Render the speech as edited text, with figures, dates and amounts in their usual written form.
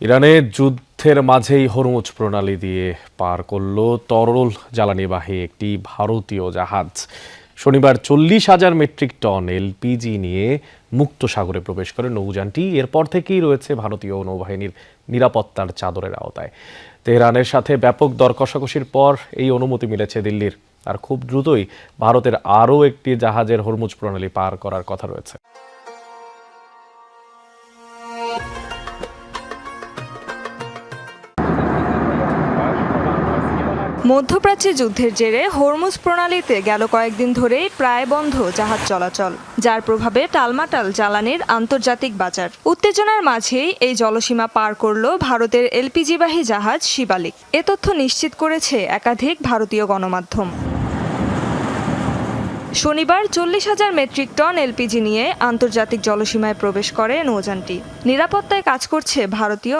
ইরানে যুদ্ধের মাঝেই হরমুজ প্রণালী দিয়ে পার করল তরল জ্বালানিবাহী একটি ভারতীয় জাহাজ। শনিবার 40,000 মেট্রিক টন এলপিজি নিয়ে মুক্ত সাগরে প্রবেশ করে নৌযানটি। এরপর থেকেই রয়েছে ভারতীয় নৌবাহিনীর নিরাপত্তার চাদরের আওতায়। তেহরানের সাথে ব্যাপক দর কষাকষির পর এই অনুমতি মিলেছে দিল্লির। আর খুব দ্রুতই ভারতের আরও একটি জাহাজের হরমুজ প্রণালী পার করার কথা রয়েছে। মধ্যপ্রাচ্যে যুদ্ধের জেরে হরমুজ প্রণালীতে গেল কয়েকদিন ধরেই প্রায় বন্ধ জাহাজ চলাচল, যার প্রভাবে টালমাটাল জ্বালানির আন্তর্জাতিক বাজার। উত্তেজনার মাঝেই এই জলসীমা পার করল ভারতের এলপিজিবাহী জাহাজ শিবালিক। এ তথ্য নিশ্চিত করেছে একাধিক ভারতীয় গণমাধ্যম। শনিবার 40,000 মেট্রিক টন এলপিজি নিয়ে আন্তর্জাতিক জলসীমায় প্রবেশ করে নৌযানটি। নিরাপত্তায় কাজ করছে ভারতীয়